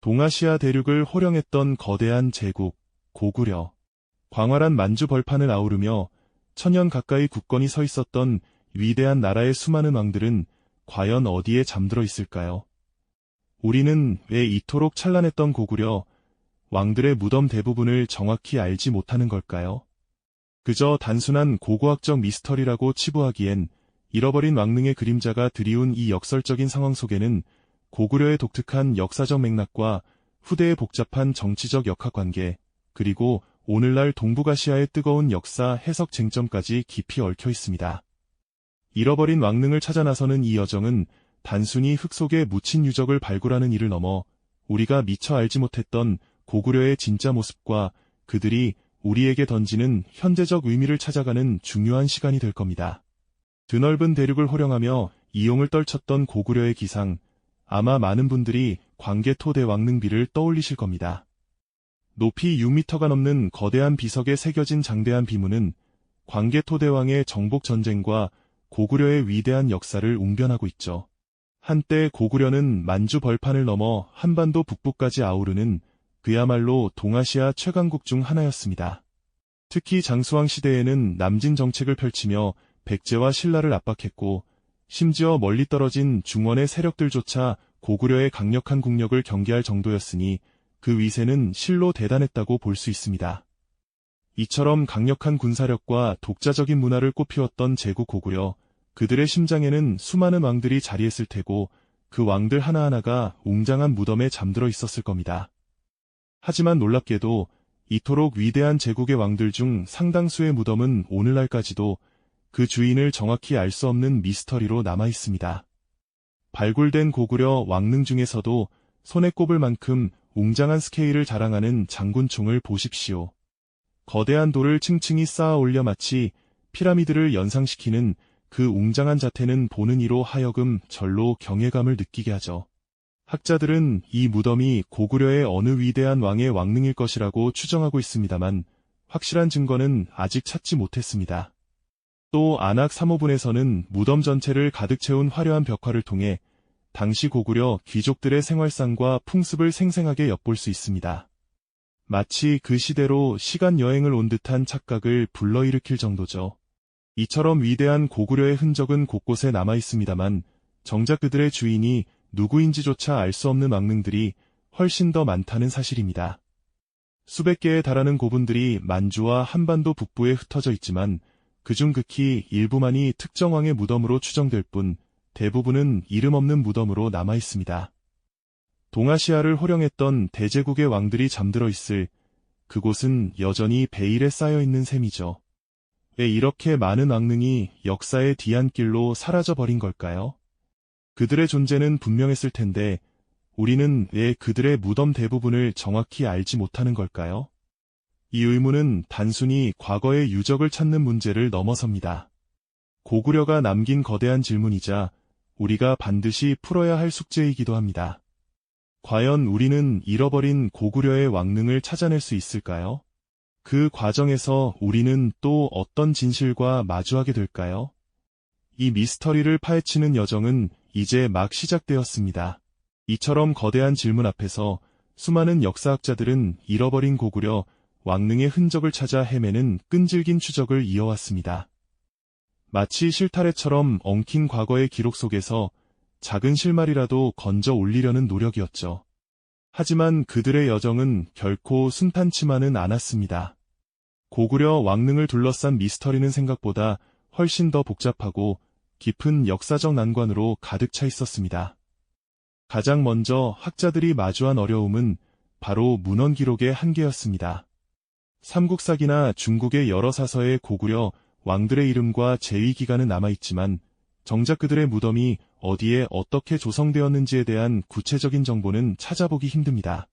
동아시아 대륙을 호령했던 거대한 제국, 고구려. 광활한 만주 벌판을 아우르며 천년 가까이 굳건히 서 있었던 위대한 나라의 수많은 왕들은 과연 어디에 잠들어 있을까요? 우리는 왜 이토록 찬란했던 고구려 왕들의 무덤 대부분을 정확히 알지 못하는 걸까요? 그저 단순한 고고학적 미스터리라고 치부하기엔 잃어버린 왕릉의 그림자가 드리운 이 역설적인 상황 속에는 고구려의 독특한 역사적 맥락과 후대의 복잡한 정치적 역학관계, 그리고 오늘날 동북아시아의 뜨거운 역사 해석 쟁점까지 깊이 얽혀 있습니다. 잃어버린 왕릉을 찾아 나서는 이 여정은 단순히 흙 속에 묻힌 유적을 발굴하는 일을 넘어 우리가 미처 알지 못했던 고구려의 진짜 모습과 그들이 우리에게 던지는 현재적 의미를 찾아가는 중요한 시간이 될 겁니다. 드넓은 대륙을 호령하며 이용을 떨쳤던 고구려의 기상, 아마 많은 분들이 광개토 대왕릉비를 떠올리실 겁니다. 높이 6m가 넘는 거대한 비석에 새겨진 장대한 비문은 광개토 대왕의 정복 전쟁과 고구려의 위대한 역사를 웅변하고 있죠. 한때 고구려는 만주 벌판을 넘어 한반도 북부까지 아우르는 그야말로 동아시아 최강국 중 하나였습니다. 특히 장수왕 시대에는 남진 정책을 펼치며 백제와 신라를 압박했고, 심지어 멀리 떨어진 중원의 세력들조차 고구려의 강력한 국력을 경계할 정도였으니 그 위세는 실로 대단했다고 볼 수 있습니다. 이처럼 강력한 군사력과 독자적인 문화를 꽃피웠던 제국 고구려, 그들의 심장에는 수많은 왕들이 자리했을 테고 그 왕들 하나하나가 웅장한 무덤에 잠들어 있었을 겁니다. 하지만 놀랍게도 이토록 위대한 제국의 왕들 중 상당수의 무덤은 오늘날까지도 그 주인을 정확히 알 수 없는 미스터리로 남아 있습니다. 발굴된 고구려 왕릉 중에서도 손에 꼽을 만큼 웅장한 스케일을 자랑하는 장군총을 보십시오. 거대한 돌을 층층이 쌓아 올려 마치 피라미드를 연상시키는 그 웅장한 자태는 보는 이로 하여금 절로 경외감을 느끼게 하죠. 학자들은 이 무덤이 고구려의 어느 위대한 왕의 왕릉일 것이라고 추정하고 있습니다만 확실한 증거는 아직 찾지 못했습니다. 또 안악 3호분에서는 무덤 전체를 가득 채운 화려한 벽화를 통해 당시 고구려 귀족들의 생활상과 풍습을 생생하게 엿볼 수 있습니다. 마치 그 시대로 시간 여행을 온 듯한 착각을 불러일으킬 정도죠. 이처럼 위대한 고구려의 흔적은 곳곳에 남아 있습니다만 정작 그들의 주인이 누구인지조차 알 수 없는 왕릉들이 훨씬 더 많다는 사실입니다. 수백 개에 달하는 고분들이 만주와 한반도 북부에 흩어져 있지만 그중 극히 일부만이 특정 왕의 무덤으로 추정될 뿐 대부분은 이름 없는 무덤으로 남아 있습니다. 동아시아를 호령했던 대제국의 왕들이 잠들어 있을 그곳은 여전히 베일에 쌓여 있는 셈이죠. 왜 이렇게 많은 왕릉이 역사의 뒤안길로 사라져버린 걸까요? 그들의 존재는 분명했을 텐데 우리는 왜 그들의 무덤 대부분을 정확히 알지 못하는 걸까요? 이 의문은 단순히 과거의 유적을 찾는 문제를 넘어섭니다. 고구려가 남긴 거대한 질문이자 우리가 반드시 풀어야 할 숙제이기도 합니다. 과연 우리는 잃어버린 고구려의 왕릉을 찾아낼 수 있을까요? 그 과정에서 우리는 또 어떤 진실과 마주하게 될까요? 이 미스터리를 파헤치는 여정은 이제 막 시작되었습니다. 이처럼 거대한 질문 앞에서 수많은 역사학자들은 잃어버린 고구려 왕릉의 흔적을 찾아 헤매는 끈질긴 추적을 이어왔습니다. 마치 실타래처럼 엉킨 과거의 기록 속에서 작은 실마리라도 건져 올리려는 노력이었죠. 하지만 그들의 여정은 결코 순탄치만은 않았습니다. 고구려 왕릉을 둘러싼 미스터리는 생각보다 훨씬 더 복잡하고 깊은 역사적 난관으로 가득 차 있었습니다. 가장 먼저 학자들이 마주한 어려움은 바로 문헌 기록의 한계였습니다. 삼국사기나 중국의 여러 사서에 고구려 왕들의 이름과 재위 기간은 남아있지만 정작 그들의 무덤이 어디에 어떻게 조성되었는지에 대한 구체적인 정보는 찾아보기 힘듭니다.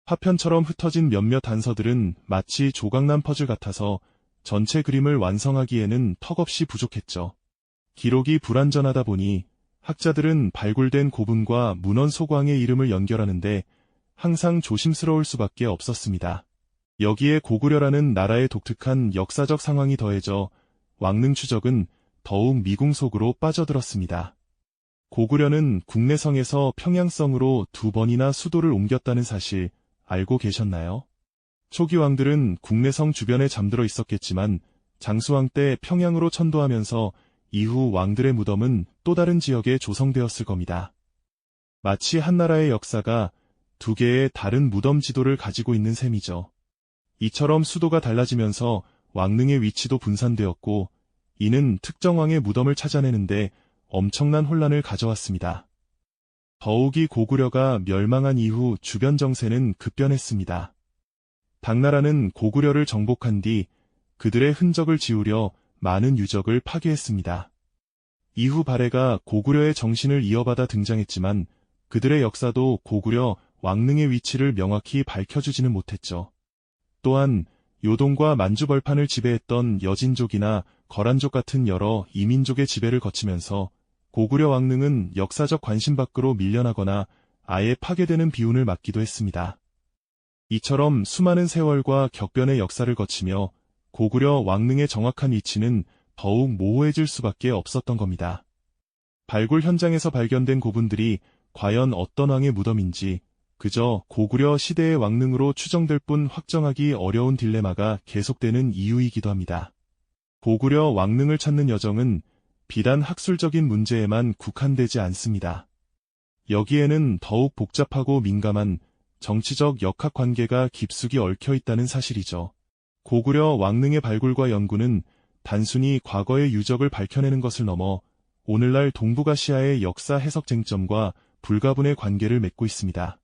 파편처럼 흩어진 몇몇 단서들은 마치 조각난 퍼즐 같아서 전체 그림을 완성하기에는 턱없이 부족했죠. 기록이 불완전하다 보니 학자들은 발굴된 고분과 문헌 소광의 이름을 연결하는데 항상 조심스러울 수밖에 없었습니다. 여기에 고구려라는 나라의 독특한 역사적 상황이 더해져 왕릉 추적은 더욱 미궁 속으로 빠져들었습니다. 고구려는 국내성에서 평양성으로 2번이나 수도를 옮겼다는 사실 알고 계셨나요? 초기 왕들은 국내성 주변에 잠들어 있었겠지만 장수왕 때 평양으로 천도하면서 이후 왕들의 무덤은 또 다른 지역에 조성되었을 겁니다. 마치 한 나라의 역사가 2개의 다른 무덤 지도를 가지고 있는 셈이죠. 이처럼 수도가 달라지면서 왕릉의 위치도 분산되었고, 이는 특정 왕의 무덤을 찾아내는데 엄청난 혼란을 가져왔습니다. 더욱이 고구려가 멸망한 이후 주변 정세는 급변했습니다. 당나라는 고구려를 정복한 뒤 그들의 흔적을 지우려 많은 유적을 파괴했습니다. 이후 발해가 고구려의 정신을 이어받아 등장했지만 그들의 역사도 고구려 왕릉의 위치를 명확히 밝혀주지는 못했죠. 또한 요동과 만주벌판을 지배했던 여진족이나 거란족 같은 여러 이민족의 지배를 거치면서 고구려 왕릉은 역사적 관심 밖으로 밀려나거나 아예 파괴되는 비운을 맞기도 했습니다. 이처럼 수많은 세월과 격변의 역사를 거치며 고구려 왕릉의 정확한 위치는 더욱 모호해질 수밖에 없었던 겁니다. 발굴 현장에서 발견된 고분들이 과연 어떤 왕의 무덤인지 그저 고구려 시대의 왕릉으로 추정될 뿐 확정하기 어려운 딜레마가 계속되는 이유이기도 합니다. 고구려 왕릉을 찾는 여정은 비단 학술적인 문제에만 국한되지 않습니다. 여기에는 더욱 복잡하고 민감한 정치적 역학관계가 깊숙이 얽혀 있다는 사실이죠. 고구려 왕릉의 발굴과 연구는 단순히 과거의 유적을 밝혀내는 것을 넘어 오늘날 동북아시아의 역사 해석 쟁점과 불가분의 관계를 맺고 있습니다.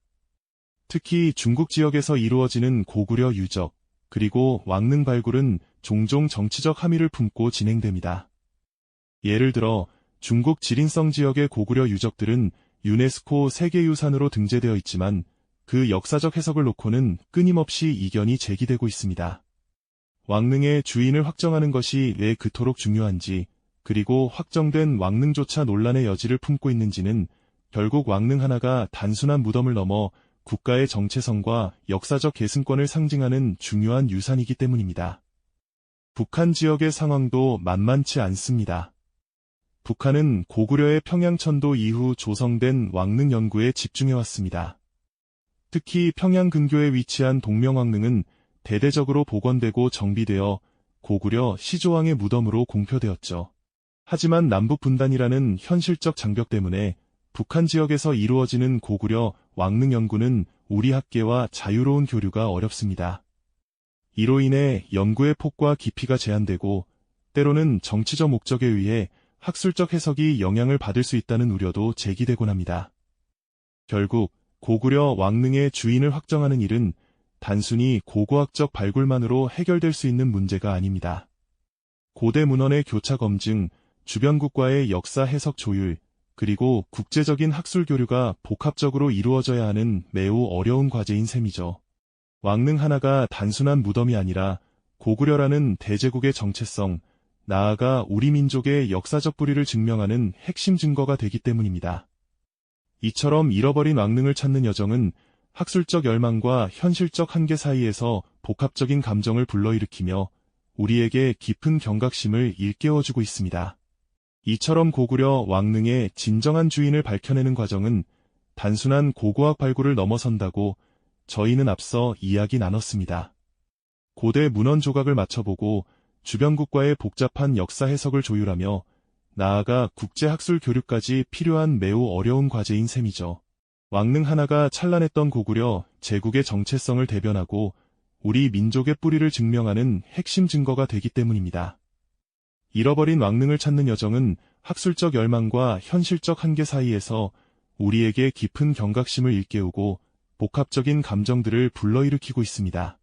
특히 중국 지역에서 이루어지는 고구려 유적, 그리고 왕릉 발굴은 종종 정치적 함의를 품고 진행됩니다. 예를 들어 중국 지린성 지역의 고구려 유적들은 유네스코 세계유산으로 등재되어 있지만 그 역사적 해석을 놓고는 끊임없이 이견이 제기되고 있습니다. 왕릉의 주인을 확정하는 것이 왜 그토록 중요한지, 그리고 확정된 왕릉조차 논란의 여지를 품고 있는지는 결국 왕릉 하나가 단순한 무덤을 넘어 국가의 정체성과 역사적 계승권을 상징하는 중요한 유산이기 때문입니다. 북한 지역의 상황도 만만치 않습니다. 북한은 고구려의 평양천도 이후 조성된 왕릉 연구에 집중해왔습니다. 특히 평양 근교에 위치한 동명왕릉은 대대적으로 복원되고 정비되어 고구려 시조왕의 무덤으로 공표되었죠. 하지만 남북 분단이라는 현실적 장벽 때문에 북한 지역에서 이루어지는 고구려 왕릉 연구는 우리 학계와 자유로운 교류가 어렵습니다. 이로 인해 연구의 폭과 깊이가 제한되고 때로는 정치적 목적에 의해 학술적 해석이 영향을 받을 수 있다는 우려도 제기되곤 합니다. 결국 고구려 왕릉의 주인을 확정하는 일은 단순히 고고학적 발굴만으로 해결될 수 있는 문제가 아닙니다. 고대 문헌의 교차 검증, 주변국과의 역사 해석 조율, 그리고 국제적인 학술 교류가 복합적으로 이루어져야 하는 매우 어려운 과제인 셈이죠. 왕릉 하나가 단순한 무덤이 아니라 고구려라는 대제국의 정체성, 나아가 우리 민족의 역사적 뿌리를 증명하는 핵심 증거가 되기 때문입니다. 이처럼 잃어버린 왕릉을 찾는 여정은 학술적 열망과 현실적 한계 사이에서 복합적인 감정을 불러일으키며 우리에게 깊은 경각심을 일깨워주고 있습니다. 이처럼 고구려 왕릉의 진정한 주인을 밝혀내는 과정은 단순한 고고학 발굴을 넘어선다고 저희는 앞서 이야기 나눴습니다. 고대 문헌 조각을 맞춰보고 주변국과의 복잡한 역사 해석을 조율하며 나아가 국제학술 교류까지 필요한 매우 어려운 과제인 셈이죠. 왕릉 하나가 찬란했던 고구려 제국의 정체성을 대변하고 우리 민족의 뿌리를 증명하는 핵심 증거가 되기 때문입니다. 잃어버린 왕릉을 찾는 여정은 학술적 열망과 현실적 한계 사이에서 우리에게 깊은 경각심을 일깨우고 복합적인 감정들을 불러일으키고 있습니다.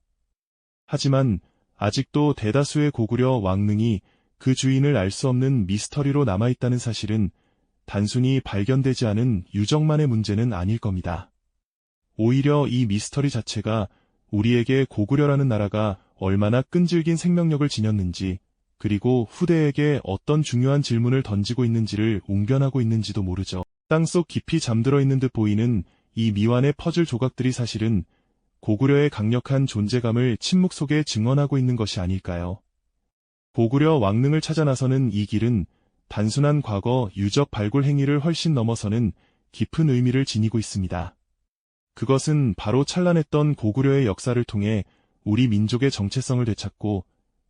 하지만 아직도 대다수의 고구려 왕릉이 그 주인을 알 수 없는 미스터리로 남아있다는 사실은 단순히 발견되지 않은 유적만의 문제는 아닐 겁니다. 오히려 이 미스터리 자체가 우리에게 고구려라는 나라가 얼마나 끈질긴 생명력을 지녔는지, 그리고 후대에게 어떤 중요한 질문을 던지고 있는지를 웅변하고 있는지도 모르죠. 땅속 깊이 잠들어 있는 듯 보이는 이 미완의 퍼즐 조각들이 사실은 고구려의 강력한 존재감을 침묵 속에 증언하고 있는 것이 아닐까요? 고구려 왕릉을 찾아 나서는 이 길은 단순한 과거 유적 발굴 행위를 훨씬 넘어서는 깊은 의미를 지니고 있습니다. 그것은 바로 찬란했던 고구려의 역사를 통해 우리 민족의 정체성을 되찾고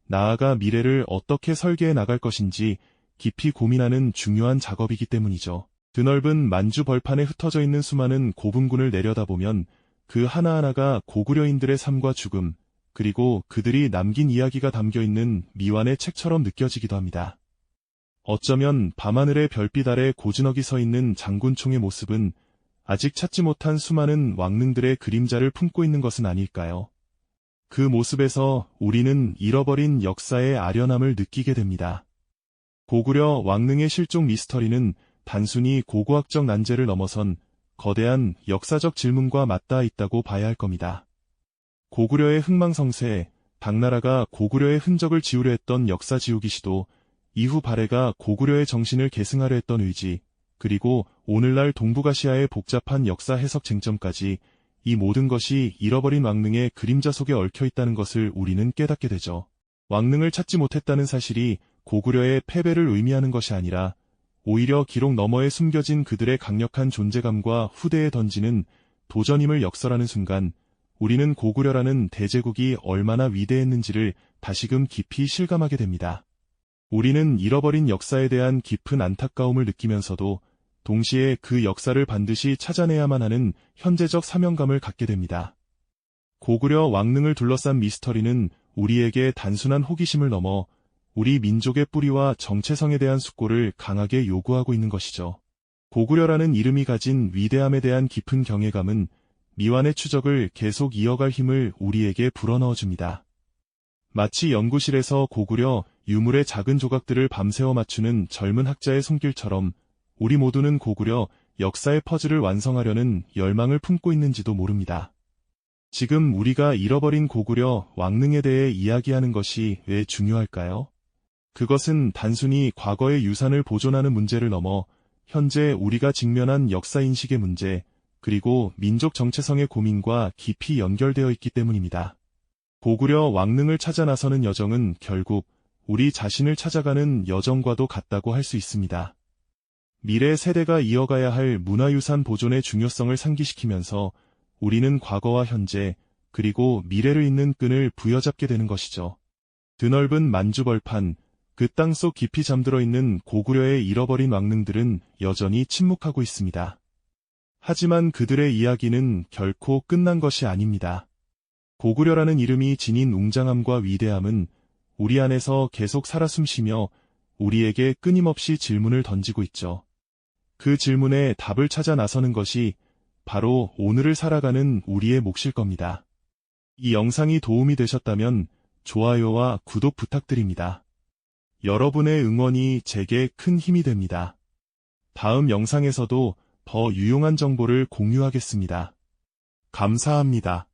나아가 미래를 어떻게 설계해 나갈 것인지 깊이 고민하는 중요한 작업이기 때문이죠. 드넓은 만주 벌판에 흩어져 있는 수많은 고분군을 내려다보면 그 하나하나가 고구려인들의 삶과 죽음, 그리고 그들이 남긴 이야기가 담겨 있는 미완의 책처럼 느껴지기도 합니다. 어쩌면 밤하늘의 별빛 아래 고즈넉이 서 있는 장군총의 모습은 아직 찾지 못한 수많은 왕릉들의 그림자를 품고 있는 것은 아닐까요? 그 모습에서 우리는 잃어버린 역사의 아련함을 느끼게 됩니다. 고구려 왕릉의 실종 미스터리는 단순히 고고학적 난제를 넘어선 거대한 역사적 질문과 맞닿아 있다고 봐야 할 겁니다. 고구려의 흥망성쇠, 당나라가 고구려의 흔적을 지우려 했던 역사 지우기 시도, 이후 발해가 고구려의 정신을 계승하려 했던 의지, 그리고 오늘날 동북아시아의 복잡한 역사 해석 쟁점까지 이 모든 것이 잃어버린 왕릉의 그림자 속에 얽혀 있다는 것을 우리는 깨닫게 되죠. 왕릉을 찾지 못했다는 사실이 고구려의 패배를 의미하는 것이 아니라 오히려 기록 너머에 숨겨진 그들의 강력한 존재감과 후대에 던지는 도전임을 역설하는 순간 우리는 고구려라는 대제국이 얼마나 위대했는지를 다시금 깊이 실감하게 됩니다. 우리는 잃어버린 역사에 대한 깊은 안타까움을 느끼면서도 동시에 그 역사를 반드시 찾아내야만 하는 현재적 사명감을 갖게 됩니다. 고구려 왕릉을 둘러싼 미스터리는 우리에게 단순한 호기심을 넘어 우리 민족의 뿌리와 정체성에 대한 숙고를 강하게 요구하고 있는 것이죠. 고구려라는 이름이 가진 위대함에 대한 깊은 경외감은 미완의 추적을 계속 이어갈 힘을 우리에게 불어넣어줍니다. 마치 연구실에서 고구려 유물의 작은 조각들을 밤새워 맞추는 젊은 학자의 손길처럼 우리 모두는 고구려 역사의 퍼즐을 완성하려는 열망을 품고 있는지도 모릅니다. 지금 우리가 잃어버린 고구려 왕릉에 대해 이야기하는 것이 왜 중요할까요? 그것은 단순히 과거의 유산을 보존하는 문제를 넘어 현재 우리가 직면한 역사인식의 문제, 그리고 민족 정체성의 고민과 깊이 연결되어 있기 때문입니다. 고구려 왕릉을 찾아 나서는 여정은 결국 우리 자신을 찾아가는 여정과도 같다고 할 수 있습니다. 미래 세대가 이어가야 할 문화유산 보존의 중요성을 상기시키면서 우리는 과거와 현재, 그리고 미래를 잇는 끈을 부여잡게 되는 것이죠. 드넓은 만주벌판, 그 땅 속 깊이 잠들어 있는 고구려의 잃어버린 왕릉들은 여전히 침묵하고 있습니다. 하지만 그들의 이야기는 결코 끝난 것이 아닙니다. 고구려라는 이름이 지닌 웅장함과 위대함은 우리 안에서 계속 살아 숨쉬며 우리에게 끊임없이 질문을 던지고 있죠. 그 질문에 답을 찾아 나서는 것이 바로 오늘을 살아가는 우리의 몫일 겁니다. 이 영상이 도움이 되셨다면 좋아요와 구독 부탁드립니다. 여러분의 응원이 제게 큰 힘이 됩니다. 다음 영상에서도 더 유용한 정보를 공유하겠습니다. 감사합니다.